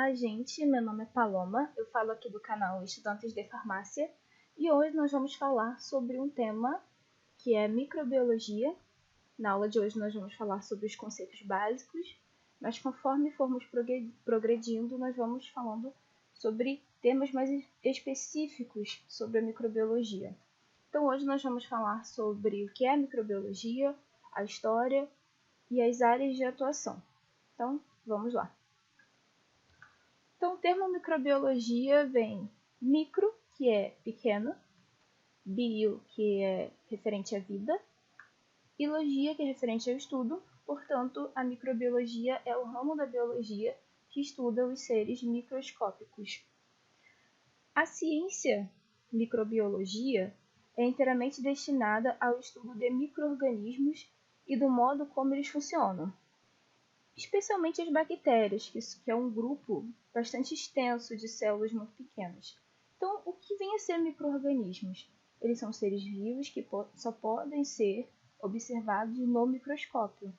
Olá, gente. Meu nome é Paloma. Eu falo aqui do canal Estudantes de Farmácia e hoje nós vamos falar sobre um tema que é microbiologia. Na aula de hoje nós vamos falar sobre os conceitos básicos, mas conforme formos progredindo, nós vamos falando sobre temas mais específicos sobre a microbiologia. Então hoje nós vamos falar sobre o que é a microbiologia, a história e as áreas de atuação. Então, vamos lá. Então, o termo microbiologia vem micro, que é pequeno, bio, que é referente à vida, e logia, que é referente ao estudo. Portanto, a microbiologia é o ramo da biologia que estuda os seres microscópicos. A ciência microbiologia é inteiramente destinada ao estudo de micro-organismos e do modo como eles funcionam, especialmente as bactérias, que é um grupo bastante extenso de células muito pequenas. Então, o que vem a ser micro-organismos? Eles são seres vivos que só podem ser observados no microscópio,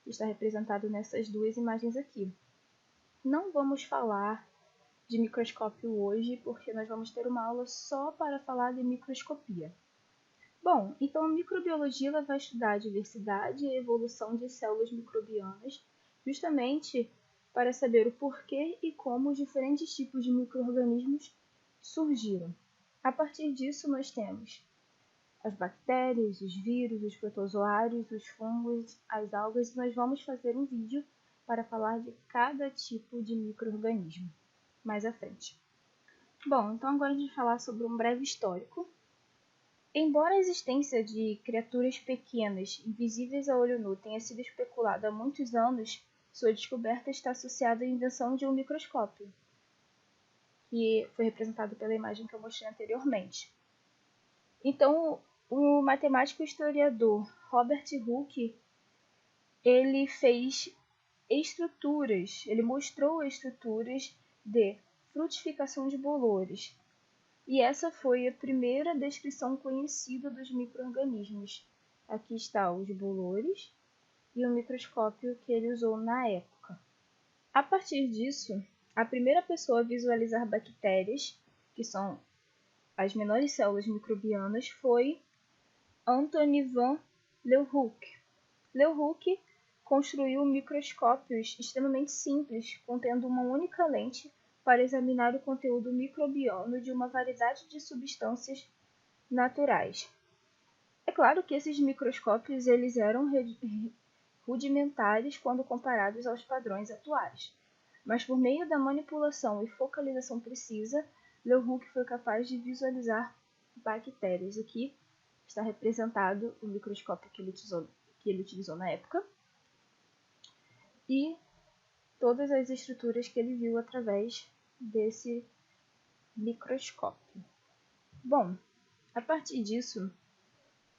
que está representado nessas duas imagens aqui. Não vamos falar de microscópio hoje, porque nós vamos ter uma aula só para falar de microscopia. Bom, então a microbiologia ela vai estudar a diversidade e a evolução de células microbianas, justamente para saber o porquê e como os diferentes tipos de micro-organismos surgiram. A partir disso, nós temos as bactérias, os vírus, os protozoários, os fungos, as algas, e nós vamos fazer um vídeo para falar de cada tipo de micro-organismo mais à frente. Bom, então agora a gente vai falar sobre um breve histórico. Embora a existência de criaturas pequenas, invisíveis a olho nu, tenha sido especulada há muitos anos, sua descoberta está associada à invenção de um microscópio, que foi representado pela imagem que eu mostrei anteriormente. Então, o matemático historiador Robert Hooke, ele fez ele mostrou estruturas de frutificação de bolores. E essa foi a primeira descrição conhecida dos micro-organismos. Aqui está os bolores e o microscópio que ele usou na época. A partir disso, a primeira pessoa a visualizar bactérias, que são as menores células microbianas, foi Antoine van Leeuwenhoek. Leeuwenhoek construiu microscópios extremamente simples, contendo uma única lente para examinar o conteúdo microbiano de uma variedade de substâncias naturais. É claro que esses microscópios eles eram rudimentares quando comparados aos padrões atuais, mas por meio da manipulação e focalização precisa, Leeuwenhoek foi capaz de visualizar bactérias. Aqui está representado o microscópio que ele utilizou na época e todas as estruturas que ele viu através desse microscópio. Bom, a partir disso,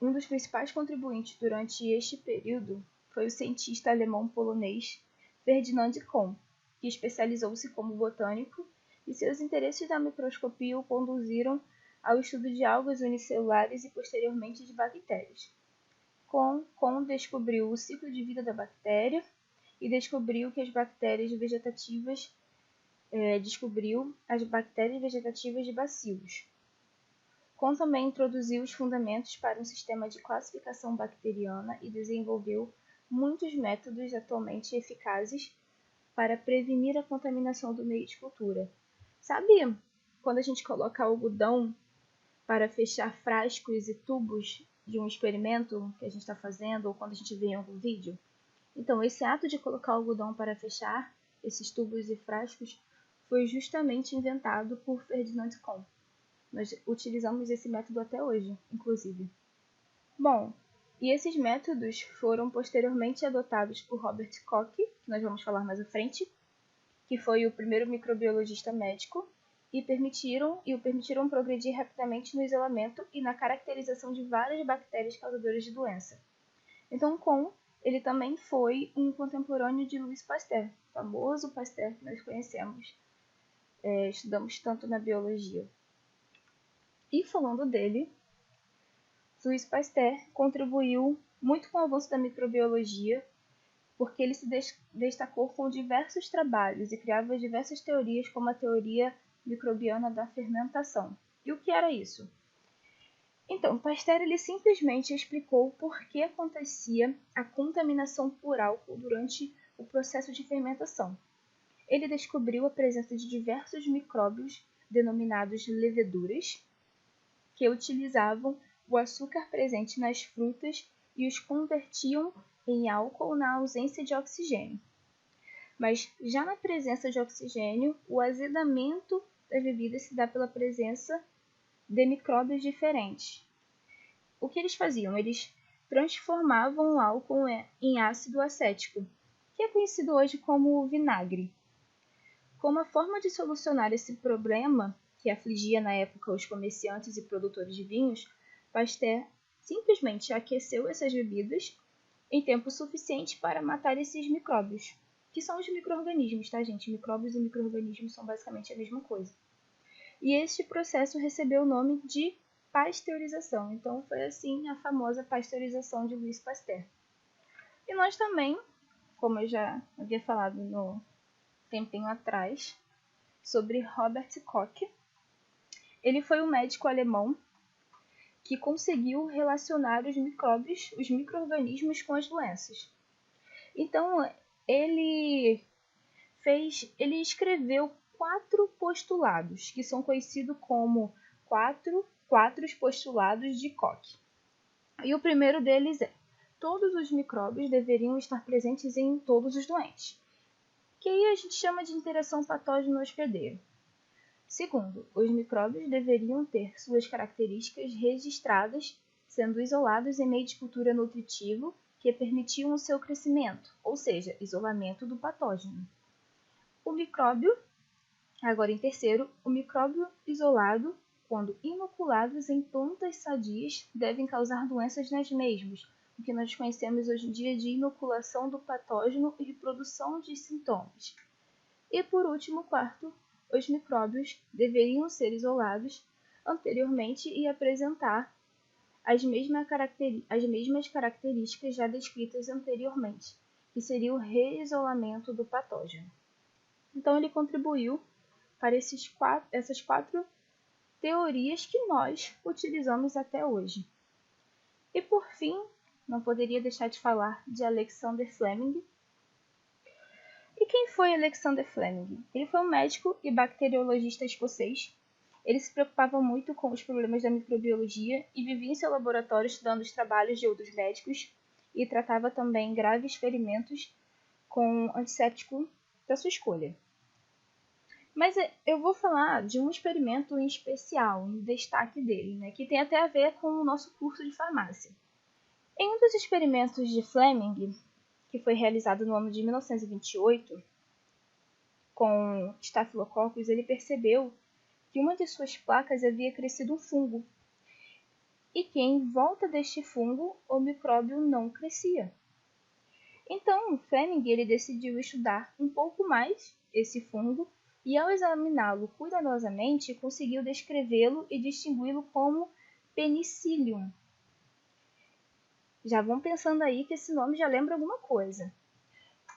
um dos principais contribuintes durante este período foi o cientista alemão-polonês Ferdinand Kohn, que especializou-se como botânico e seus interesses na microscopia o conduziram ao estudo de algas unicelulares e posteriormente de bactérias. Kohn descobriu o ciclo de vida da bactéria e descobriu as bactérias vegetativas de bacilos. Kohn também introduziu os fundamentos para um sistema de classificação bacteriana e desenvolveu muitos métodos atualmente eficazes para prevenir a contaminação do meio de cultura. Sabe quando a gente coloca algodão para fechar frascos e tubos de um experimento que a gente está fazendo ou quando a gente vê em algum vídeo? Então, esse ato de colocar algodão para fechar esses tubos e frascos foi justamente inventado por Ferdinand Kohn. Nós utilizamos esse método até hoje, inclusive. Bom, e esses métodos foram posteriormente adotados por Robert Koch, que nós vamos falar mais à frente, que foi o primeiro microbiologista médico, e o permitiram progredir rapidamente no isolamento e na caracterização de várias bactérias causadoras de doença. Então, Kohn, ele também foi um contemporâneo de Louis Pasteur, o famoso Pasteur que nós conhecemos, estudamos tanto na biologia. E falando dele, Louis Pasteur contribuiu muito com o avanço da microbiologia porque ele se destacou com diversos trabalhos e criava diversas teorias, como a teoria microbiana da fermentação. E o que era isso? Então, Pasteur ele simplesmente explicou por que acontecia a contaminação por álcool durante o processo de fermentação. Ele descobriu a presença de diversos micróbios denominados leveduras, que utilizavam o açúcar presente nas frutas e os convertiam em álcool na ausência de oxigênio. Mas já na presença de oxigênio, o azedamento das bebidas se dá pela presença de micróbios diferentes. O que eles faziam? Eles transformavam o álcool em ácido acético, que é conhecido hoje como vinagre. Como a forma de solucionar esse problema, que afligia na época os comerciantes e produtores de vinhos, Pasteur simplesmente aqueceu essas bebidas em tempo suficiente para matar esses micróbios, que são os micro-organismos, tá, gente? Micróbios e micro-organismos são basicamente a mesma coisa. E este processo recebeu o nome de pasteurização. Então, foi assim a famosa pasteurização de Louis Pasteur. E nós também, como eu já havia falado no tempinho atrás, sobre Robert Koch. Ele foi um médico alemão que conseguiu relacionar os micróbios, os micro-organismos com as doenças. Então, ele escreveu 4 postulados, que são conhecidos como quatro postulados de Koch. E o primeiro deles é: todos os micróbios deveriam estar presentes em todos os doentes, que aí a gente chama de interação patógeno-hospedeiro. Segundo, os micróbios deveriam ter suas características registradas, sendo isolados em meio de cultura nutritivo que permitiam o seu crescimento, ou seja, isolamento do patógeno. O micróbio, agora em terceiro, o micróbio isolado, quando inoculados em plantas sadias, devem causar doenças nas mesmas, o que nós conhecemos hoje em dia de inoculação do patógeno e reprodução de sintomas. E por último, quarto, os micróbios deveriam ser isolados anteriormente e apresentar as mesmas características já descritas anteriormente, que seria o reisolamento do patógeno. Então, ele contribuiu para essas quatro teorias que nós utilizamos até hoje. E por fim, não poderia deixar de falar de Alexander Fleming. E quem foi Alexander Fleming? Ele foi um médico e bacteriologista escocês. Ele se preocupava muito com os problemas da microbiologia e vivia em seu laboratório estudando os trabalhos de outros médicos e tratava também graves ferimentos com antisséptico da sua escolha. Mas eu vou falar de um experimento em especial, um destaque dele, né, que tem até a ver com o nosso curso de farmácia. Em um dos experimentos de Fleming, que foi realizado no ano de 1928, com Staphylococcus, ele percebeu que uma de suas placas havia crescido um fungo e que em volta deste fungo o micróbio não crescia. Então, Fleming ele decidiu estudar um pouco mais esse fungo e, ao examiná-lo cuidadosamente, conseguiu descrevê-lo e distingui-lo como Penicillium. Já vão pensando aí que esse nome já lembra alguma coisa.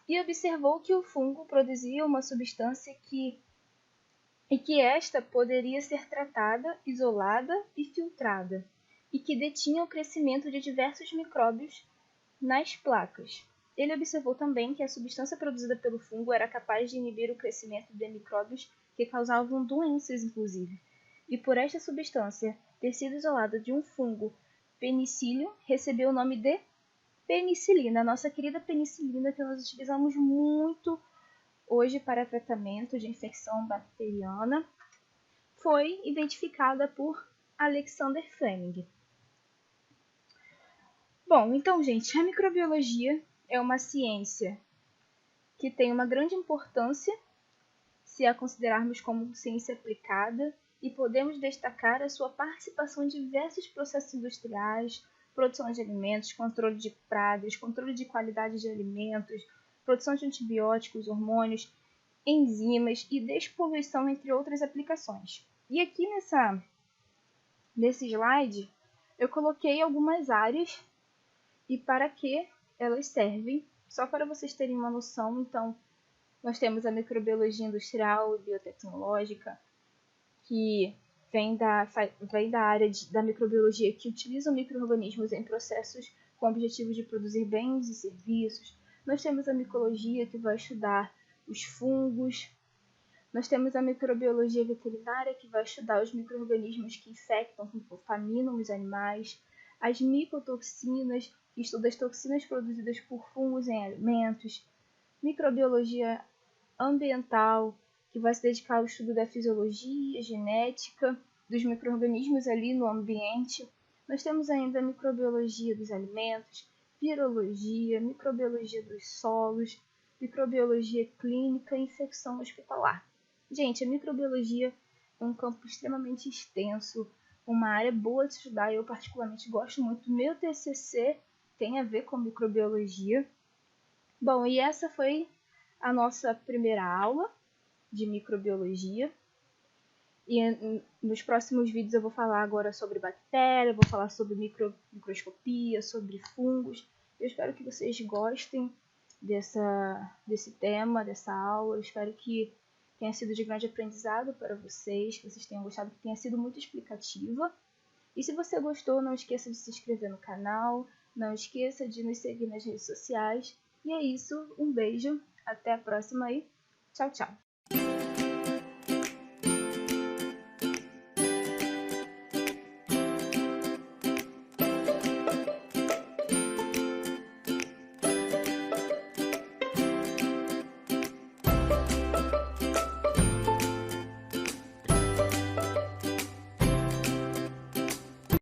E observou que o fungo produzia uma substância que esta poderia ser tratada, isolada e filtrada, e que detinha o crescimento de diversos micróbios nas placas. Ele observou também que a substância produzida pelo fungo era capaz de inibir o crescimento de micróbios que causavam doenças, inclusive. E por esta substância ter sido isolada de um fungo Penicillium, recebeu o nome de penicilina, a nossa querida penicilina que nós utilizamos muito hoje para tratamento de infecção bacteriana, foi identificada por Alexander Fleming. Bom, então, gente, a microbiologia é uma ciência que tem uma grande importância se a considerarmos como ciência aplicada e podemos destacar a sua participação em diversos processos industriais, produção de alimentos, controle de pragas, controle de qualidade de alimentos, produção de antibióticos, hormônios, enzimas e despoluição, entre outras aplicações. E aqui nesse slide eu coloquei algumas áreas e para que elas servem Só para vocês terem uma noção, então, nós temos a microbiologia industrial e biotecnológica, que vem da área da microbiologia, que utiliza micro-organismos em processos com o objetivo de produzir bens e serviços. Nós temos a micologia, que vai estudar os fungos. Nós temos a microbiologia veterinária, que vai estudar os micro-organismos que infectam, que contaminam os animais. As micotoxinas, que estuda as toxinas produzidas por fungos em alimentos. Microbiologia ambiental, que vai se dedicar ao estudo da fisiologia, genética dos micro-organismos ali no ambiente. Nós temos ainda a microbiologia dos alimentos, virologia, microbiologia dos solos, microbiologia clínica e infecção hospitalar. Gente, a microbiologia é um campo extremamente extenso, uma área boa de estudar, eu particularmente gosto muito. Meu TCC tem a ver com microbiologia. Bom, e essa foi a nossa primeira aula de microbiologia. E nos próximos vídeos eu vou falar agora sobre bactéria, vou falar sobre microscopia, sobre fungos. Eu espero que vocês gostem desse tema, dessa aula. Eu espero que tenha sido de grande aprendizado para vocês, que vocês tenham gostado, que tenha sido muito explicativa. E se você gostou, não esqueça de se inscrever no canal, não esqueça de nos seguir nas redes sociais. E é isso, um beijo, até a próxima e tchau, tchau!